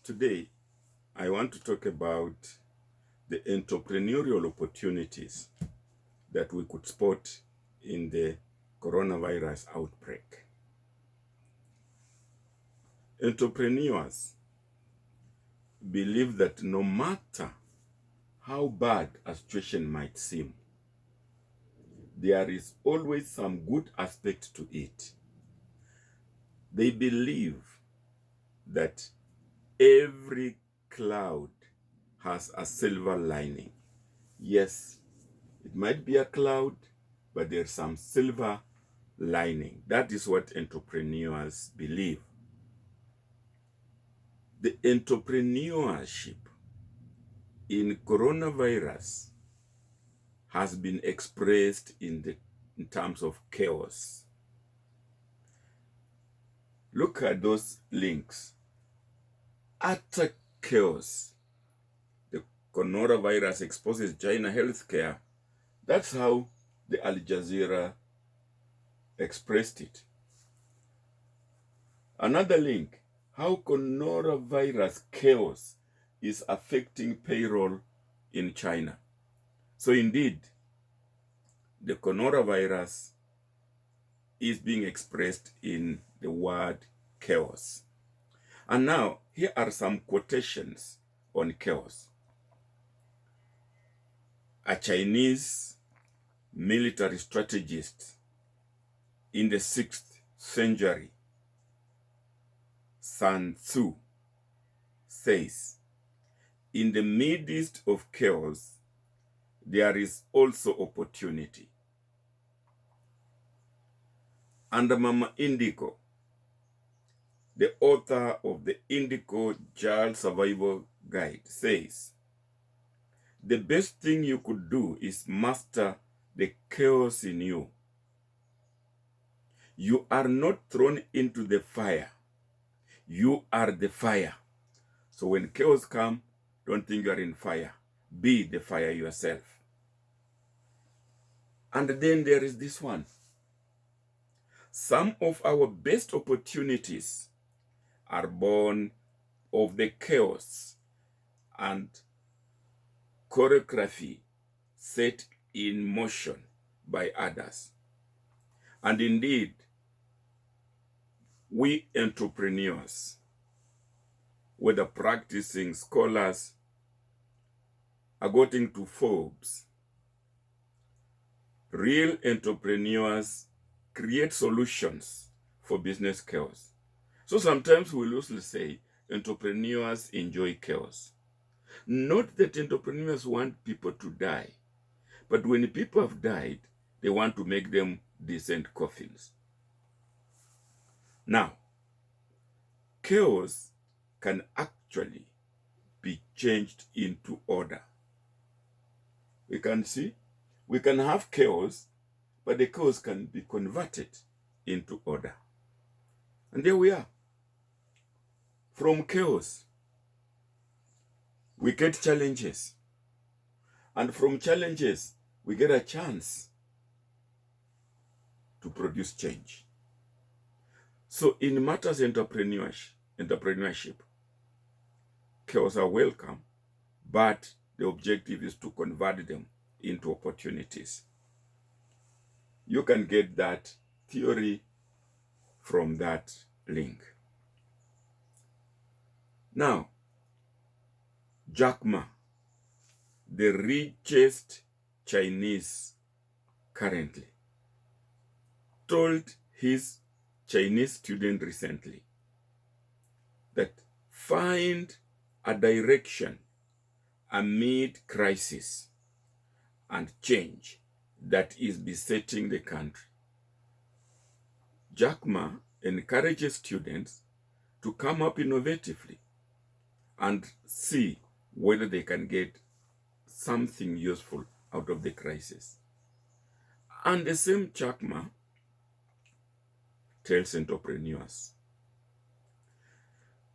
Today, I want to talk about the entrepreneurial opportunities that we could spot in the coronavirus outbreak. Entrepreneurs believe that no matter how bad a situation might seem, there is always some good aspect to it. They believe that every cloud has a silver lining. Yes, it might be a cloud, but there's some silver lining. That is what entrepreneurs believe. The entrepreneurship in coronavirus has been expressed in terms of chaos. Look at those links. Utter chaos. The coronavirus exposes China healthcare. That's how the Al Jazeera expressed it. Another link, how coronavirus chaos is affecting payroll in China. So indeed, the coronavirus is being expressed in the word chaos. And now, here are some quotations on chaos. A Chinese military strategist in the 6th century, Sun Tzu, says, "In the midst of chaos, there is also opportunity." And Mama Indigo, the author of the Indigo Child Survival Guide, says, "The best thing you could do is master the chaos in you. You are not thrown into the fire. You are the fire. So when chaos comes, don't think you are in fire. Be the fire yourself." And then there is this one. Some of our best opportunities are born of the chaos and choreography set in motion by others. And indeed, we entrepreneurs, whether practicing scholars, according to Forbes, real entrepreneurs create solutions for business chaos. So sometimes we loosely say entrepreneurs enjoy chaos. Not that entrepreneurs want people to die, but when people have died, they want to make them decent coffins. Now, chaos can actually be changed into order. We can see, we can have chaos, but the chaos can be converted into order. And there we are. From chaos, we get challenges. And from challenges, we get a chance to produce change. So in matters entrepreneurship, chaos are welcome, but the objective is to convert them into opportunities. You can get that theory from that link. Now, Jack Ma, the richest Chinese currently, told his Chinese student recently that find a direction amid crisis and change that is besetting the country. Jack Ma encourages students to come up innovatively and see whether they can get something useful out of the crisis. And the same Jack Ma tells entrepreneurs,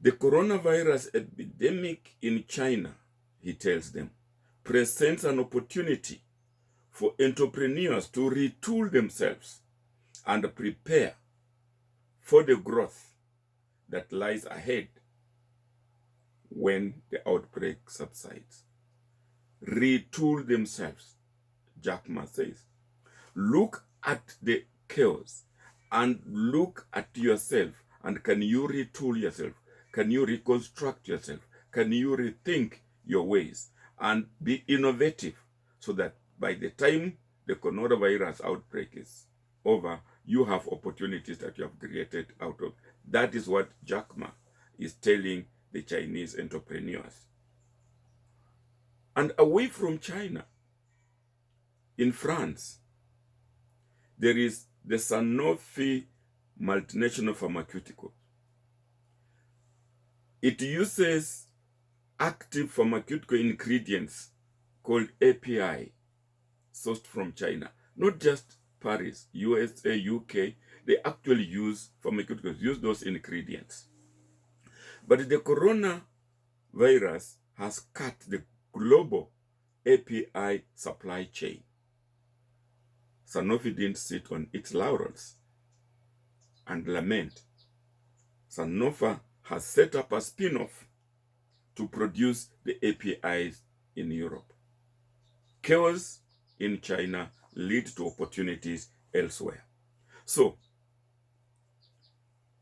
the coronavirus epidemic in China, he tells them, presents an opportunity for entrepreneurs to retool themselves and prepare for the growth that lies ahead when the outbreak subsides. Retool themselves, Jack Ma says. Look at the chaos and look at yourself. And can you retool yourself? Can you reconstruct yourself? Can you rethink your ways and be innovative so that by the time the coronavirus outbreak is over, you have opportunities that you have created out of. That is what Jack Ma is telling the Chinese entrepreneurs. And away from China, in France, there is the Sanofi multinational pharmaceutical. It uses active pharmaceutical ingredients called API, sourced from China. Not just Paris, USA, UK, they actually use pharmaceuticals, use those ingredients. But the coronavirus has cut the global API supply chain. Sanofi didn't sit on its laurels and lament. Sanofi has set up a spin-off to produce the APIs in Europe. Chaos in China lead to opportunities elsewhere. So,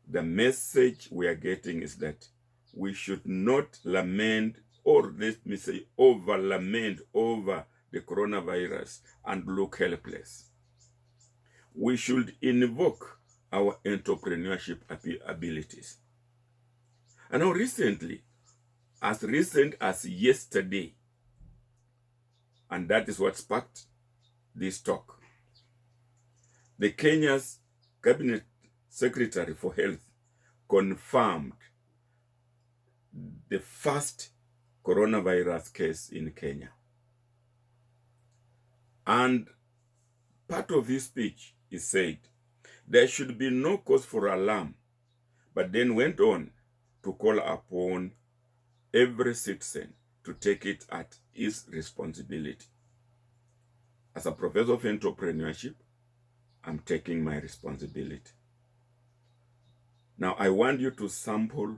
the message we are getting is that we should not lament, or let me say over-lament over the coronavirus and look helpless. We should invoke our entrepreneurship abilities. And now recently, as recent as yesterday, and that is what sparked this talk, the Kenya's Cabinet Secretary for Health confirmed the first coronavirus case in Kenya. And part of his speech, he said, there should be no cause for alarm, but then went on to call upon every citizen to take it at his responsibility. As a professor of entrepreneurship, I'm taking my responsibility. Now, I want you to sample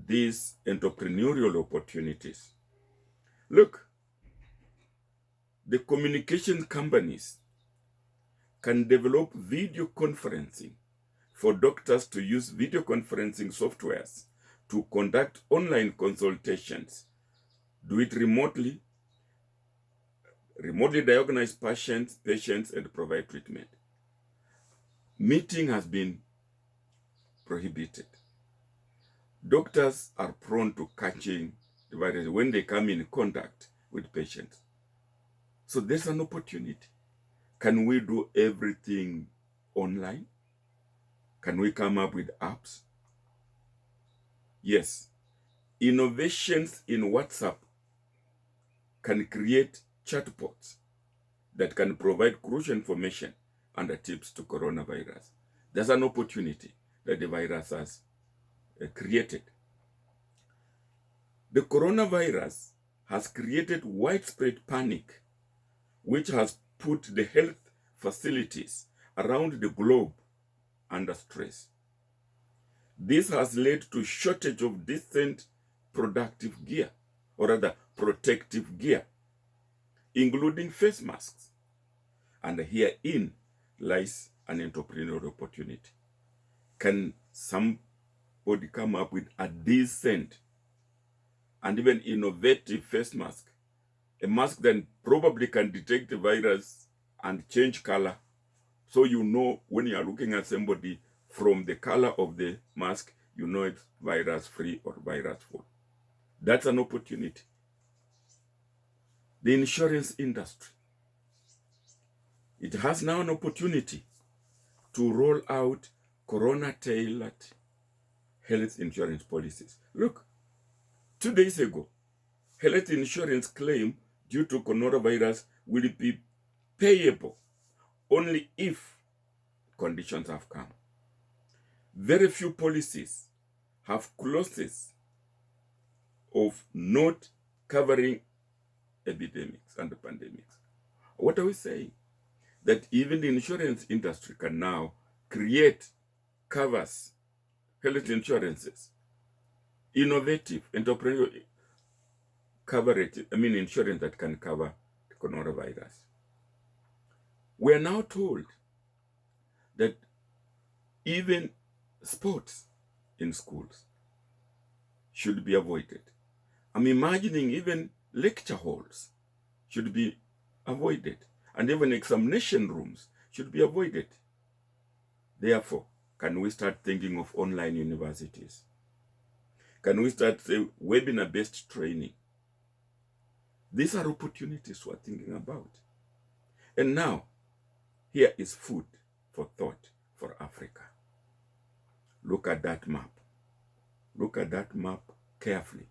these entrepreneurial opportunities. Look, the communication companies can develop video conferencing for doctors to use video conferencing softwares to conduct online consultations, do it remotely diagnose patients and provide treatment. Meeting has been prohibited. Doctors are prone to catching the virus when they come in contact with patients. So there's an opportunity. Can we do everything online? Can we come up with apps? Yes. Innovations in WhatsApp can create chatbots that can provide crucial information and tips to coronavirus. There's an opportunity that the virus has created. The coronavirus has created widespread panic, which has put the health facilities around the globe under stress. This has led to shortage of decent productive gear, or rather protective gear, including face masks. And herein lies an entrepreneurial opportunity. Can somebody come up with a decent and even innovative face mask? A mask that probably can detect the virus and change color, so you know when you are looking at somebody from the color of the mask, you know it's virus-free or virus-full. That's an opportunity. The insurance industry, it has now an opportunity to roll out corona-tailored health insurance policies. Look, 2 days ago, health insurance claim due to coronavirus will be payable only if conditions have come. Very few policies have clauses of not covering epidemics and pandemics. What are we saying? That even the insurance industry can now create covers, health insurances, innovative, entrepreneurial coverage, insurance that can cover the coronavirus. We are now told that even sports in schools should be avoided. I'm imagining even lecture halls should be avoided, and even examination rooms should be avoided. Therefore, can we start thinking of online universities? Can we start webinar-based training? These are opportunities we're thinking about. And now, here is food for thought for Africa. Look at that map. Look at that map carefully.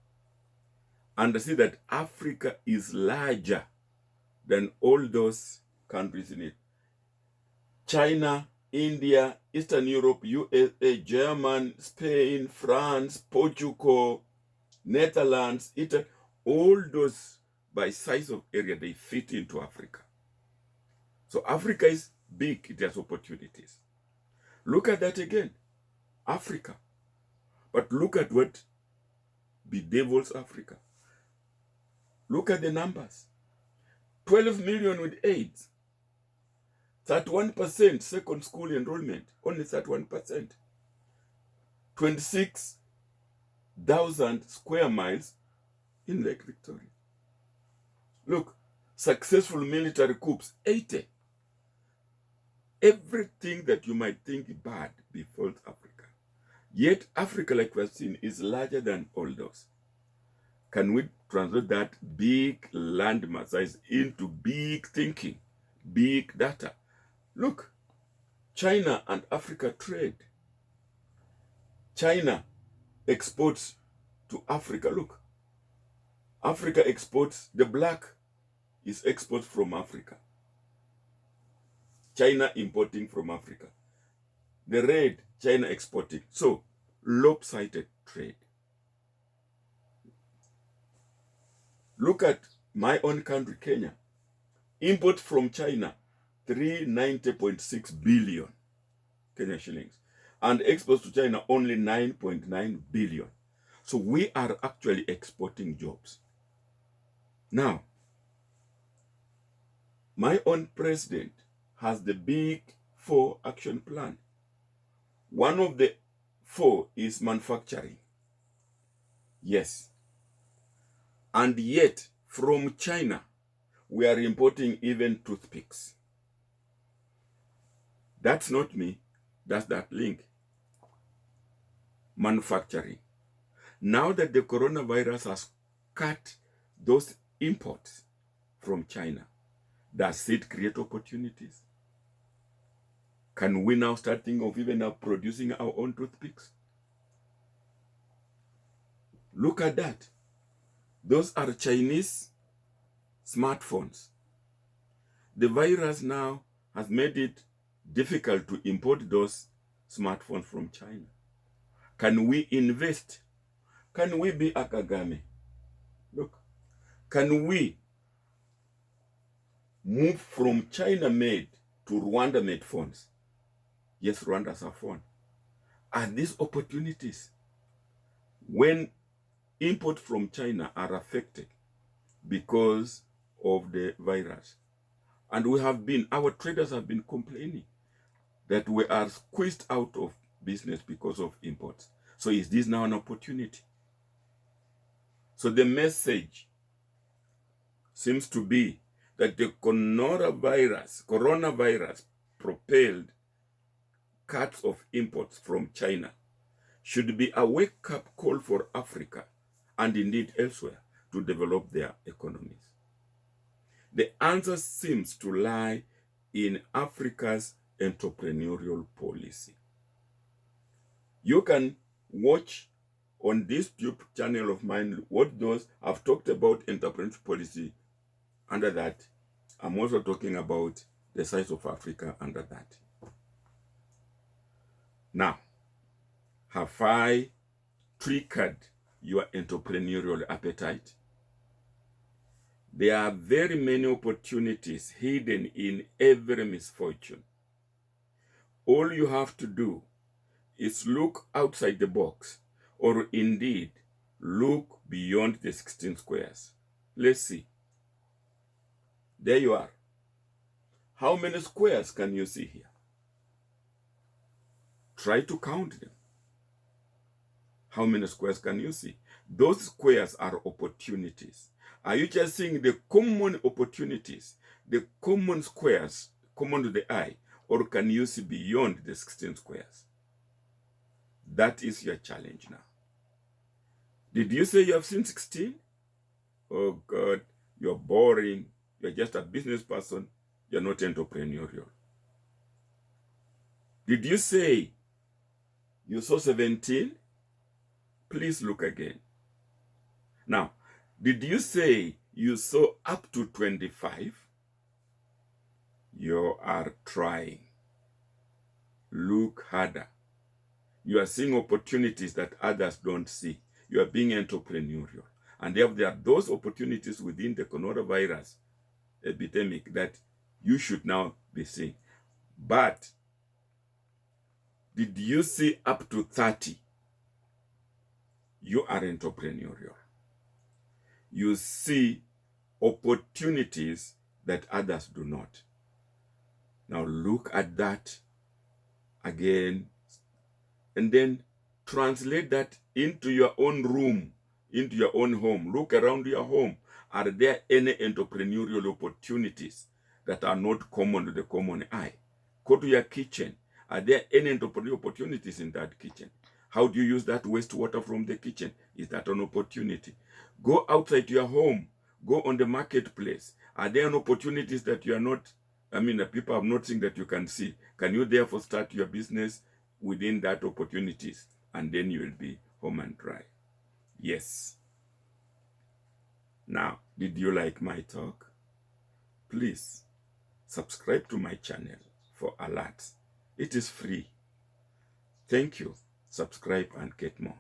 And see that Africa is larger than all those countries in it. China, India, Eastern Europe, USA, Germany, Spain, France, Portugal, Netherlands, Italy, all those by size of area, they fit into Africa. So Africa is big, it has opportunities. Look at that again, Africa. But look at what bedevils Africa. Look at the numbers. 12 million with AIDS. 31% second school enrollment, only 31%. 26,000 square miles in Lake Victoria. Look, successful military coups, 80. Everything that you might think bad befalls Africa. Yet Africa, like we have seen, is larger than all those. Can we translate that big landmass size into big thinking, big data? Look, China and Africa trade. China exports to Africa. Look, Africa exports, the black is export from Africa. China importing from Africa. The red, China exporting. So, lopsided trade. Look at my own country, Kenya. Import from China, 390.6 billion Kenya shillings. And exports to China, only 9.9 billion. So we are actually exporting jobs. Now, my own president has the big 4 action plan. One of the 4 is manufacturing. Yes. And yet, from China, we are importing even toothpicks. That's not me. That's that link. Manufacturing. Now that the coronavirus has cut those imports from China, does it create opportunities? Can we now start thinking of even now producing our own toothpicks? Look at that. Those are Chinese smartphones. The virus now has made it difficult to import those smartphones from China. Can we invest? Can we be a Kagame? Look, can we move from China-made to Rwanda-made phones? Yes, Rwanda's a phone. Are these opportunities when imports from China are affected because of the virus? And our traders have been complaining that we are squeezed out of business because of imports. So is this now an opportunity? So the message seems to be that the coronavirus propelled cuts of imports from China should be a wake-up call for Africa and indeed elsewhere to develop their economies. The answer seems to lie in Africa's entrepreneurial policy. You can watch on this YouTube channel of mine what those I've talked about entrepreneurial policy under that. I'm also talking about the size of Africa under that. Now, have I triggered your entrepreneurial appetite? There are very many opportunities hidden in every misfortune. All you have to do is look outside the box, or indeed Look beyond the 16 squares. Let's see. There you are. How many squares can you see here? Try to count them. How many squares can you see? Those squares are opportunities. Are you just seeing the common opportunities, the common squares, common to the eye, or can you see beyond the 16 squares? That is your challenge now. Did you say you have seen 16? Oh God, you're boring. You're just a business person. You're not entrepreneurial. Did you say you saw 17? Please look again. Now, did you say you saw up to 25? You are trying. Look harder. You are seeing opportunities that others don't see. You are being entrepreneurial. And there are those opportunities within the coronavirus epidemic that you should now be seeing. But did you see up to 30? You are entrepreneurial. You see opportunities that others do not. Now look at that again and then translate that into your own room, into your own home. Look around your home. Are there any entrepreneurial opportunities that are not common to the common eye? Go to your kitchen. Are there any entrepreneurial opportunities in that kitchen? How do you use that wastewater from the kitchen? Is that an opportunity? Go outside your home. Go on the marketplace. Are there any opportunities that you are not, that people have not seen that you can see? Can you therefore start your business within that opportunities? And then you will be home and dry. Yes. Now, did you like my talk? Please subscribe to my channel for alerts. It is free. Thank you. Subscribe and get more.